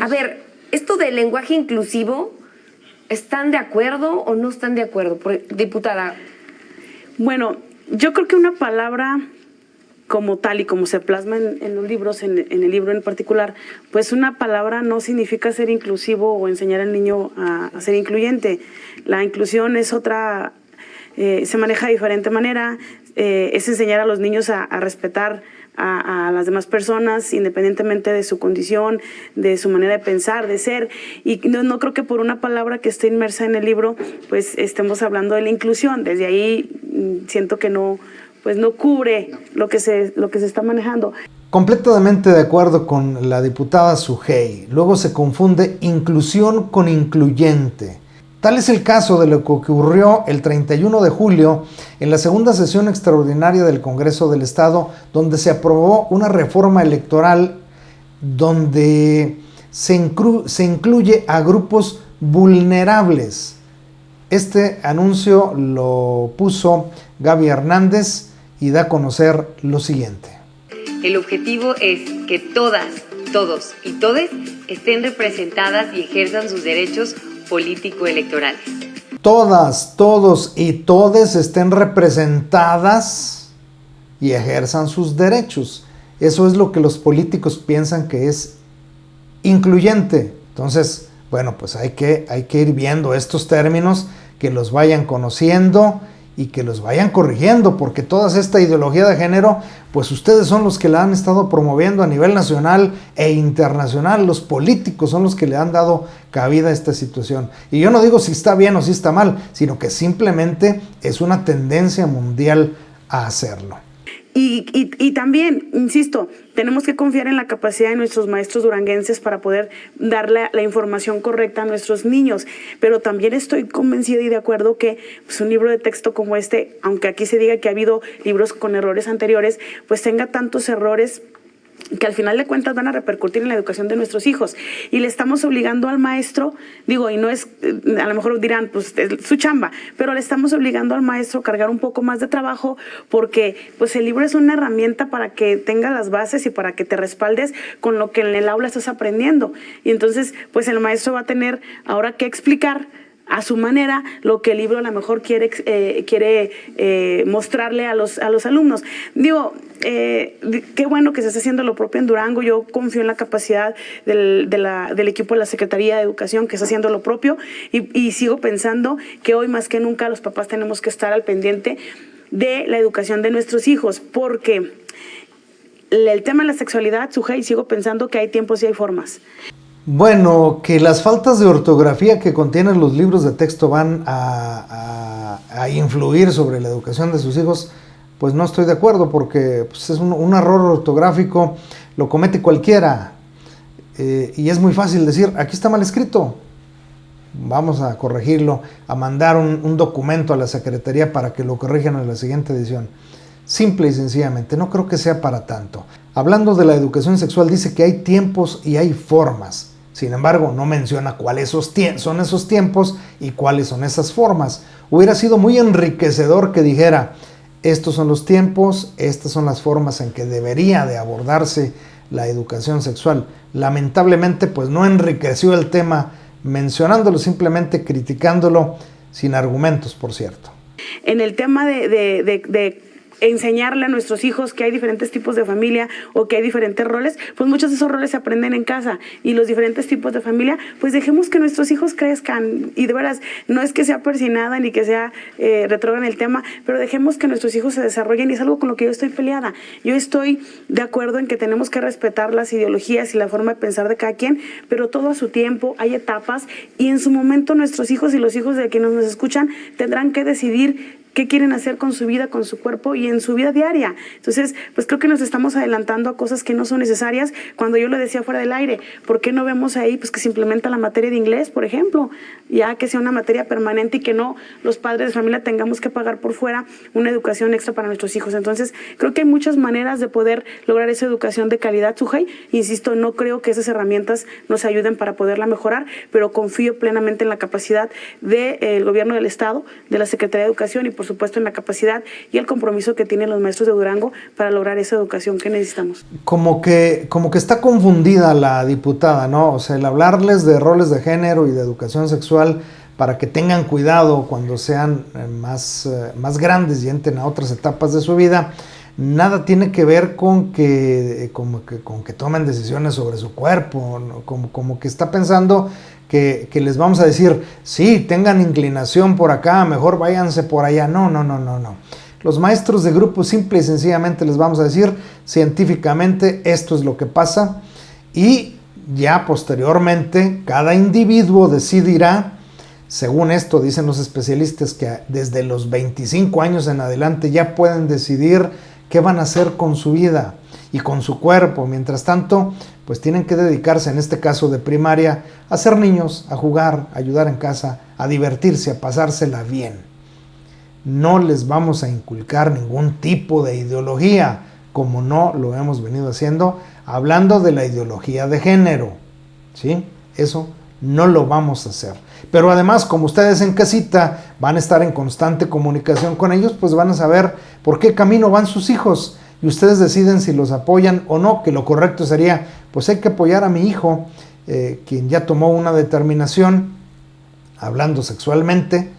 A ver, esto del lenguaje inclusivo, ¿están de acuerdo o no están de acuerdo, diputada? Bueno, yo creo que una palabra como tal y como se plasma en los libros, en el libro en particular, pues una palabra no significa ser inclusivo o enseñar al niño a ser incluyente. La inclusión es otra, se maneja de diferente manera, es enseñar a los niños a respetar a las demás personas, independientemente de su condición, de su manera de pensar, de ser. Y no creo que por una palabra que esté inmersa en el libro, pues estemos hablando de la inclusión. Desde ahí siento que no cubre lo que se está manejando. Completamente de acuerdo con la diputada Sujei. Luego se confunde inclusión con incluyente. Tal es el caso de lo que ocurrió el 31 de julio en la segunda sesión extraordinaria del Congreso del Estado, donde se aprobó una reforma electoral donde se incluye a grupos vulnerables. Este anuncio lo puso Gaby Hernández y da a conocer lo siguiente. El objetivo es que todas, todos y todes estén representadas y ejerzan sus derechos político-electorales. Todas, todos y todes estén representadas y ejerzan sus derechos. Eso es lo que los políticos piensan que es incluyente. Entonces, bueno, pues hay que ir viendo estos términos, que los vayan conociendo y que los vayan corrigiendo, porque toda esta ideología de género, pues ustedes son los que la han estado promoviendo a nivel nacional e internacional. Los políticos son los que le han dado cabida a esta situación. Y yo no digo si está bien o si está mal, sino que simplemente es una tendencia mundial a hacerlo. Y también, insisto, tenemos que confiar en la capacidad de nuestros maestros duranguenses para poder darle la información correcta a nuestros niños. Pero también estoy convencida y de acuerdo que pues, un libro de texto como este, aunque aquí se diga que ha habido libros con errores anteriores, pues tenga tantos errores que al final de cuentas van a repercutir en la educación de nuestros hijos. Y le estamos obligando al maestro, digo, y no es, a lo mejor dirán, pues es su chamba, pero le estamos obligando al maestro a cargar un poco más de trabajo, porque pues el libro es una herramienta para que tenga las bases y para que te respaldes con lo que en el aula estás aprendiendo. Y entonces, pues el maestro va a tener ahora que explicar a su manera lo que el libro a lo mejor quiere mostrarle a los alumnos. Digo, qué bueno que se está haciendo lo propio en Durango. Yo confío en la capacidad del equipo de la Secretaría de Educación que está haciendo lo propio, y sigo pensando que hoy más que nunca los papás tenemos que estar al pendiente de la educación de nuestros hijos, porque el tema de la sexualidad, Sujei, sigo pensando que hay tiempos y hay formas. Bueno, que las faltas de ortografía que contienen los libros de texto van a influir sobre la educación de sus hijos, pues no estoy de acuerdo, porque pues, es un error ortográfico, lo comete cualquiera, y es muy fácil decir, aquí está mal escrito, vamos a corregirlo, a mandar un documento a la Secretaría para que lo corrijan en la siguiente edición. Simple y sencillamente, no creo que sea para tanto. Hablando de la educación sexual, dice que hay tiempos y hay formas. Sin embargo, no menciona cuáles son esos tiempos y cuáles son esas formas. Hubiera sido muy enriquecedor que dijera, estos son los tiempos, estas son las formas en que debería de abordarse la educación sexual. Lamentablemente, pues no enriqueció el tema mencionándolo, simplemente criticándolo sin argumentos, por cierto. En el tema de enseñarle a nuestros hijos que hay diferentes tipos de familia o que hay diferentes roles, pues muchos de esos roles se aprenden en casa, y los diferentes tipos de familia, pues dejemos que nuestros hijos crezcan. Y de veras, no es que sea persinada ni que sea retrógrada en el tema, pero dejemos que nuestros hijos se desarrollen, y es algo con lo que yo estoy peleada. Yo estoy de acuerdo en que tenemos que respetar las ideologías y la forma de pensar de cada quien, pero todo a su tiempo, hay etapas, y en su momento nuestros hijos y los hijos de quienes nos escuchan tendrán que decidir qué quieren hacer con su vida, con su cuerpo y en su vida diaria. Entonces, pues creo que nos estamos adelantando a cosas que no son necesarias. Cuando yo le decía fuera del aire, ¿por qué no vemos ahí pues que se implementa la materia de inglés, por ejemplo? Ya que sea una materia permanente y que no los padres de familia tengamos que pagar por fuera una educación extra para nuestros hijos. Entonces, creo que hay muchas maneras de poder lograr esa educación de calidad, Sujei. Insisto, no creo que esas herramientas nos ayuden para poderla mejorar, pero confío plenamente en la capacidad del gobierno del Estado, de la Secretaría de Educación, y por supuesto en la capacidad y el compromiso que tienen los maestros de Durango para lograr esa educación que necesitamos. Como que está confundida la diputada, ¿no? O sea, el hablarles de roles de género y de educación sexual para que tengan cuidado cuando sean más grandes y entren a otras etapas de su vida, nada tiene que ver con que tomen decisiones sobre su cuerpo, ¿no? Como que está pensando que les vamos a decir, sí, tengan inclinación por acá, mejor váyanse por allá. No. Los maestros de grupo simple y sencillamente les vamos a decir, científicamente esto es lo que pasa, y ya posteriormente cada individuo decidirá, según esto dicen los especialistas, que desde los 25 años en adelante ya pueden decidir qué van a hacer con su vida y con su cuerpo. Mientras tanto, pues tienen que dedicarse, en este caso de primaria, a ser niños, a jugar, a ayudar en casa, a divertirse, a pasársela bien. No les vamos a inculcar ningún tipo de ideología, como no lo hemos venido haciendo, hablando de la ideología de género, ¿sí? Eso no lo vamos a hacer. Pero además, como ustedes en casita van a estar en constante comunicación con ellos, pues van a saber por qué camino van sus hijos, y ustedes deciden si los apoyan o no, que lo correcto sería, pues hay que apoyar a mi hijo, quien ya tomó una determinación, hablando sexualmente,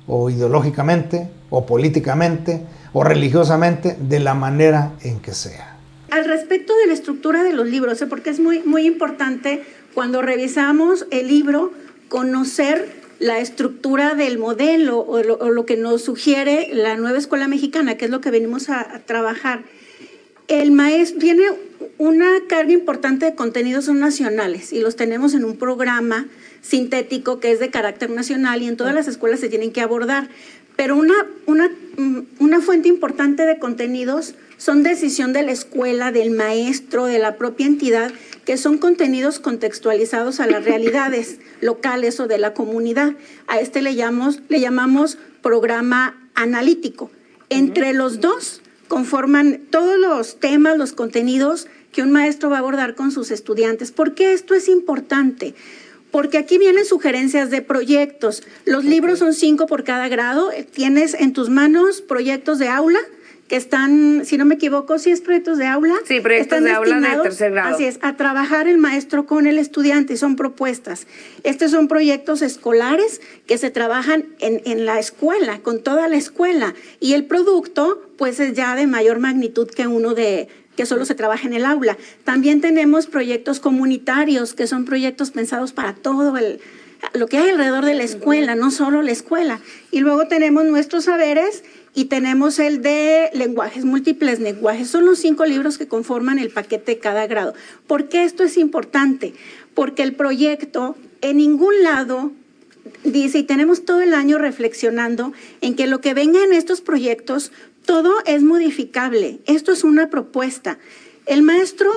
o ideológicamente, o políticamente, o religiosamente, de la manera en que sea. Al respecto de la estructura de los libros, porque es muy importante cuando revisamos el libro, conocer la estructura del modelo o lo que nos sugiere la nueva escuela mexicana, que es lo que venimos a trabajar. El maestro tiene una carga importante de contenidos nacionales y los tenemos en un programa sintético que es de carácter nacional, y en todas las escuelas se tienen que abordar. Pero una fuente importante de contenidos son decisión de la escuela, del maestro, de la propia entidad, que son contenidos contextualizados a las realidades locales o de la comunidad. A este le llamamos programa analítico. Entre los dos conforman todos los temas, los contenidos que un maestro va a abordar con sus estudiantes. ¿Por qué esto es importante? Porque aquí vienen sugerencias de proyectos. Los libros son 5 por cada grado. Tienes en tus manos proyectos de aula que están, si no me equivoco, ¿sí es proyectos de aula? Sí, proyectos de aula de tercer grado. Así es, a trabajar el maestro con el estudiante, son propuestas. Estos son proyectos escolares que se trabajan en la escuela, con toda la escuela. Y el producto, pues, es ya de mayor magnitud que uno que solo se trabaja en el aula. También tenemos proyectos comunitarios, que son proyectos pensados para todo lo que hay alrededor de la escuela, no solo la escuela. Y luego tenemos nuestros saberes y tenemos el de lenguajes, múltiples lenguajes. Son los 5 libros que conforman el paquete de cada grado. ¿Por qué esto es importante? Porque el proyecto en ningún lado dice, y tenemos todo el año reflexionando en que lo que venga en estos proyectos, todo es modificable. Esto es una propuesta. El maestro,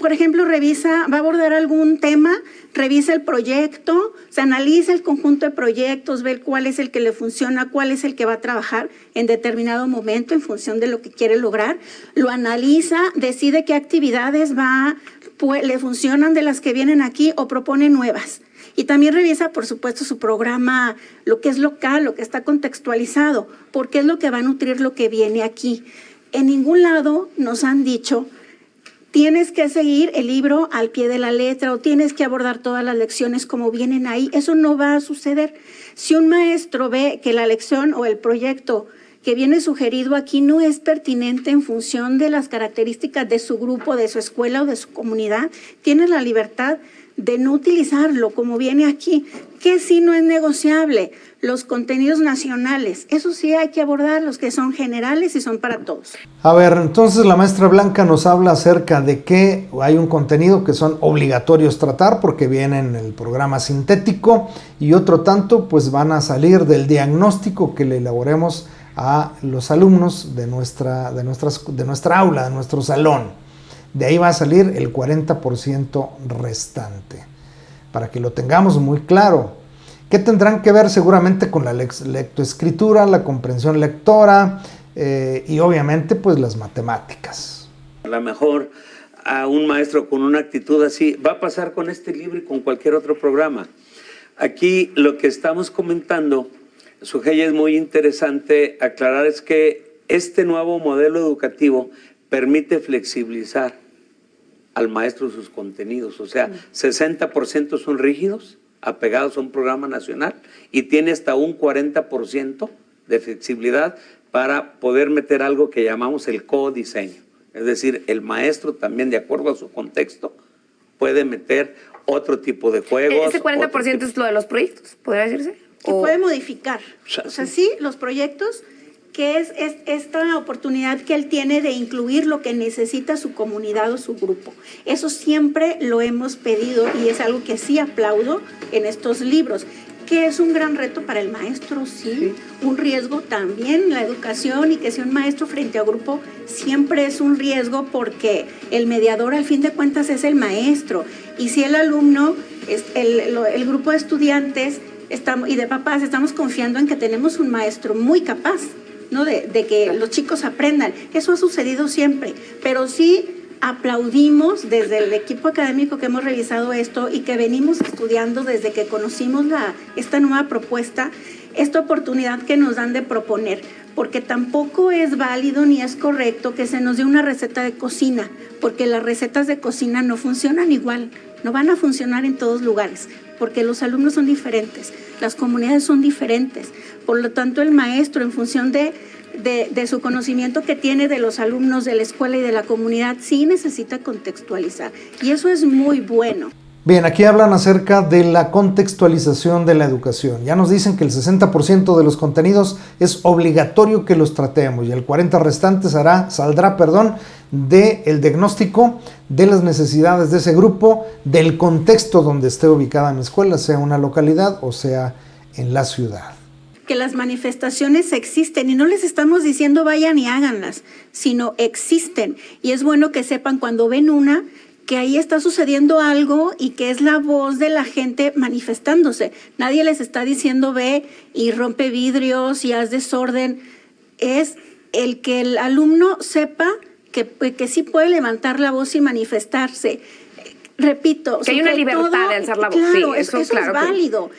por ejemplo, va a abordar algún tema, revisa el proyecto, se analiza el conjunto de proyectos, ve cuál es el que le funciona, cuál es el que va a trabajar en determinado momento en función de lo que quiere lograr, lo analiza, decide qué actividades le funcionan de las que vienen aquí o propone nuevas. Y también revisa, por supuesto, su programa, lo que es local, lo que está contextualizado, porque es lo que va a nutrir lo que viene aquí. En ningún lado nos han dicho, tienes que seguir el libro al pie de la letra o tienes que abordar todas las lecciones como vienen ahí. Eso no va a suceder. Si un maestro ve que la lección o el proyecto que viene sugerido aquí no es pertinente en función de las características de su grupo, de su escuela o de su comunidad, tiene la libertad de no utilizarlo como viene aquí. ¿Qué sí no es negociable? Los contenidos nacionales, eso sí hay que abordar, los que son generales y son para todos. A ver, entonces la maestra Blanca nos habla acerca de que hay un contenido que son obligatorios tratar porque viene en el programa sintético y otro tanto pues van a salir del diagnóstico que le elaboremos a los alumnos de nuestra aula, de nuestro salón. De ahí va a salir el 40% restante, para que lo tengamos muy claro. ¿Qué tendrán que ver? Seguramente con la lectoescritura, la comprensión lectora y obviamente pues las matemáticas. A lo mejor a un maestro con una actitud así va a pasar con este libro y con cualquier otro programa. Aquí lo que estamos comentando, Sujei, es muy interesante aclarar, es que este nuevo modelo educativo permite flexibilizar al maestro sus contenidos, o sea, 60% son rígidos, apegados a un programa nacional, y tiene hasta un 40% de flexibilidad para poder meter algo que llamamos el codiseño. Es decir, el maestro también, de acuerdo a su contexto, puede meter otro tipo de juegos. ¿Ese 40% es lo de los proyectos, podría decirse? Que puede modificar. O sea, sí, los proyectos, que es esta oportunidad que él tiene de incluir lo que necesita su comunidad o su grupo. Eso siempre lo hemos pedido y es algo que sí aplaudo en estos libros, que es un gran reto para el maestro, sí, un riesgo también, la educación, y que sea un maestro frente a grupo siempre es un riesgo porque el mediador al fin de cuentas es el maestro, y si el alumno, el grupo de estudiantes y de papás estamos confiando en que tenemos un maestro muy capaz, ¿no? De que los chicos aprendan. Eso ha sucedido siempre, pero sí aplaudimos desde el equipo académico que hemos revisado esto y que venimos estudiando desde que conocimos esta nueva propuesta, esta oportunidad que nos dan de proponer, porque tampoco es válido ni es correcto que se nos dé una receta de cocina, porque las recetas de cocina no funcionan igual, no van a funcionar en todos lugares, porque los alumnos son diferentes, las comunidades son diferentes. Por lo tanto, el maestro, en función de su conocimiento que tiene de los alumnos de la escuela y de la comunidad, sí necesita contextualizar. Y eso es muy bueno. Bien, aquí hablan acerca de la contextualización de la educación. Ya nos dicen que el 60% de los contenidos es obligatorio que los tratemos y el 40% restante saldrá del diagnóstico de las necesidades de ese grupo, del contexto donde esté ubicada en la escuela, sea una localidad o sea en la ciudad. Que las manifestaciones existen y no les estamos diciendo vayan y háganlas, sino existen. Y es bueno que sepan cuando ven una, que ahí está sucediendo algo y que es la voz de la gente manifestándose. Nadie les está diciendo ve y rompe vidrios y haz desorden. Es el que el alumno sepa que sí puede levantar la voz y manifestarse. Repito, que hay una libertad de alzar la voz. Claro, Sí, eso claro es válido.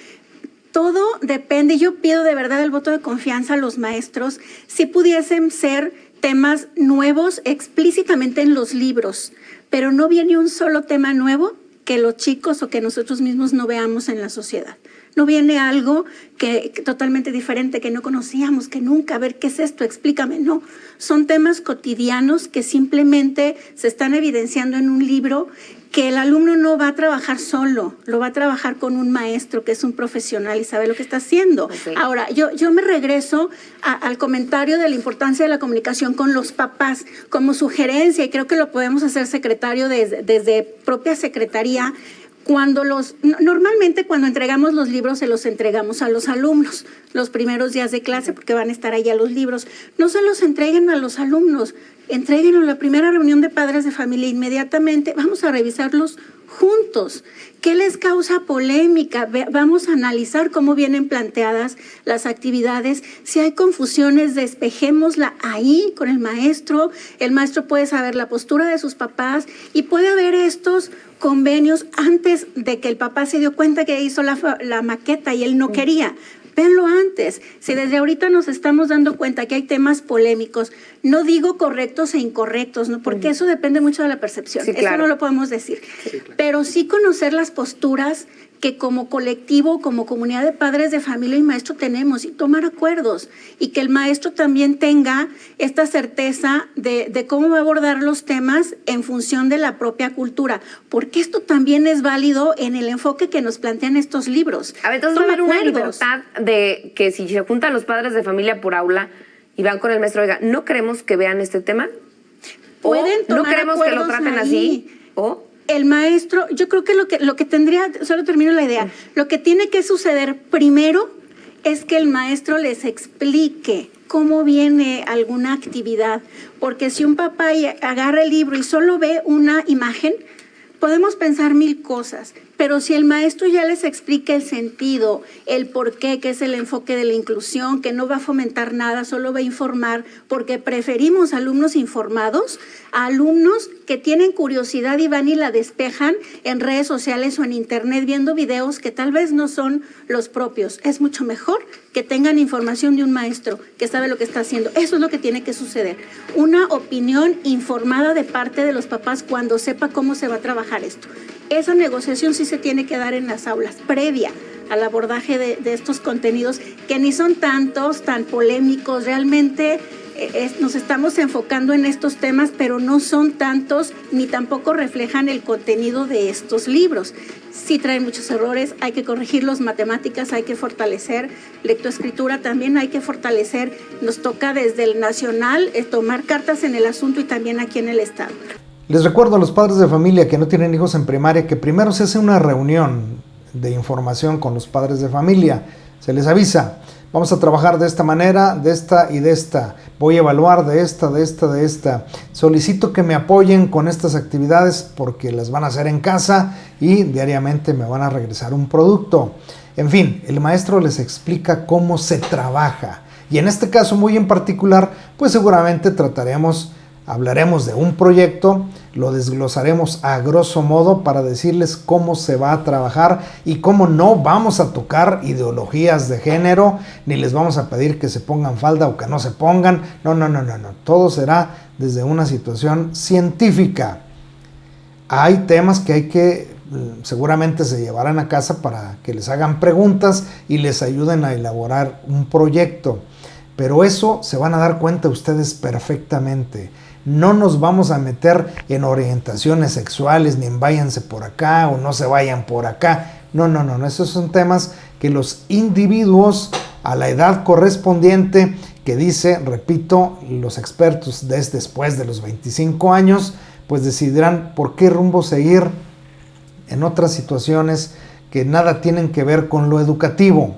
Todo depende. Yo pido de verdad el voto de confianza a los maestros. Si pudiesen ser temas nuevos explícitamente en los libros, pero no viene un solo tema nuevo que los chicos o que nosotros mismos no veamos en la sociedad. No viene algo que totalmente diferente, que no conocíamos, que nunca, a ver, ¿qué es esto? Explícame. No, son temas cotidianos que simplemente se están evidenciando en un libro, que el alumno no va a trabajar solo, lo va a trabajar con un maestro que es un profesional y sabe lo que está haciendo. Okay. Ahora, yo me regreso al comentario de la importancia de la comunicación con los papás como sugerencia, y creo que lo podemos hacer, secretario, desde propia secretaría. Normalmente cuando entregamos los libros se los entregamos a los alumnos los primeros días de clase, porque van a estar allá los libros. No se los entreguen a los alumnos, entréguenlo en la primera reunión de padres de familia inmediatamente. Vamos a revisarlos juntos. ¿Qué les causa polémica? Vamos a analizar cómo vienen planteadas las actividades. Si hay confusiones, despejémosla ahí con el maestro. El maestro puede saber la postura de sus papás y puede haber estos convenios antes de que el papá se dio cuenta que hizo la maqueta y él no quería. Véanlo antes. Si desde ahorita nos estamos dando cuenta que hay temas polémicos, no digo correctos e incorrectos, ¿no? Porque eso depende mucho de la percepción. Sí, claro. Eso no lo podemos decir. Sí, claro. Pero sí conocer las posturas que como colectivo, como comunidad de padres de familia y maestro tenemos, y tomar acuerdos, y que el maestro también tenga esta certeza de cómo va a abordar los temas en función de la propia cultura, porque esto también es válido en el enfoque que nos plantean estos libros. A ver, entonces va a haber una libertad de que si se juntan los padres de familia por aula y van con el maestro, oiga, ¿no queremos que vean este tema? Pueden tomar ¿no queremos que lo acuerdos traten ahí. así? ¿O? El maestro, yo creo que lo que tendría, solo termino la idea, lo que tiene que suceder primero es que el maestro les explique cómo viene alguna actividad, porque si un papá agarra el libro y solo ve una imagen, podemos pensar 1000 cosas, pero si el maestro ya les explica el sentido, el porqué, que es el enfoque de la inclusión, que no va a fomentar nada, solo va a informar, porque preferimos alumnos informados a alumnos que tienen curiosidad y van y la despejan en redes sociales o en internet viendo videos que tal vez no son los propios. Es mucho mejor que tengan información de un maestro que sabe lo que está haciendo. Eso es lo que tiene que suceder. Una opinión informada de parte de los papás cuando sepa cómo se va a trabajar esto. Esa negociación sí se tiene que dar en las aulas, previa al abordaje de estos contenidos, que ni son tantos, tan polémicos. Realmente nos estamos enfocando en estos temas, pero no son tantos, ni tampoco reflejan el contenido de estos libros. Sí traen muchos errores, hay que corregirlos. Matemáticas hay que fortalecer, lectoescritura también hay que fortalecer. Nos toca desde el nacional tomar cartas en el asunto y también aquí en el estado. Les recuerdo a los padres de familia que no tienen hijos en primaria que primero se hace una reunión de información con los padres de familia. Se les avisa, vamos a trabajar de esta manera, de esta y de esta. Voy a evaluar de esta, de esta, de esta. Solicito que me apoyen con estas actividades porque las van a hacer en casa y diariamente me van a regresar un producto. En fin, el maestro les explica cómo se trabaja. Y en este caso muy en particular, pues seguramente hablaremos de un proyecto, lo desglosaremos a grosso modo para decirles cómo se va a trabajar y cómo no vamos a tocar ideologías de género, ni les vamos a pedir que se pongan falda o que no se pongan. No. Todo será desde una situación científica. Hay temas que seguramente se llevarán a casa para que les hagan preguntas y les ayuden a elaborar un proyecto. Pero eso se van a dar cuenta ustedes perfectamente. No nos vamos a meter en orientaciones sexuales, ni en váyanse por acá o no se vayan por acá. No. Esos son temas que los individuos a la edad correspondiente, que dice, repito, los expertos después de los 25 años, pues decidirán por qué rumbo seguir en otras situaciones que nada tienen que ver con lo educativo.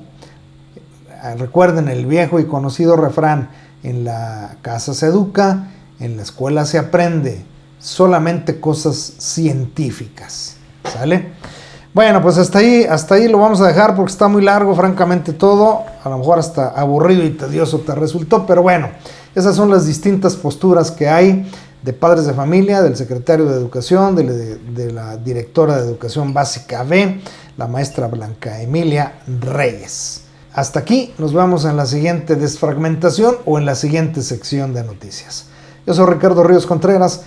Recuerden el viejo y conocido refrán, en la casa se educa, en la escuela se aprende, solamente cosas científicas, ¿sale? Bueno, pues hasta ahí lo vamos a dejar porque está muy largo, francamente todo, a lo mejor hasta aburrido y tedioso te resultó, pero bueno, esas son las distintas posturas que hay de padres de familia, del secretario de Educación, de la directora de Educación Básica B, la maestra Blanca Emilia Reyes. Hasta aquí, nos vemos en la siguiente desfragmentación o en la siguiente sección de noticias. Yo soy Ricardo Ríos Contreras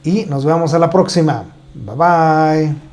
y nos vemos a la próxima. Bye bye.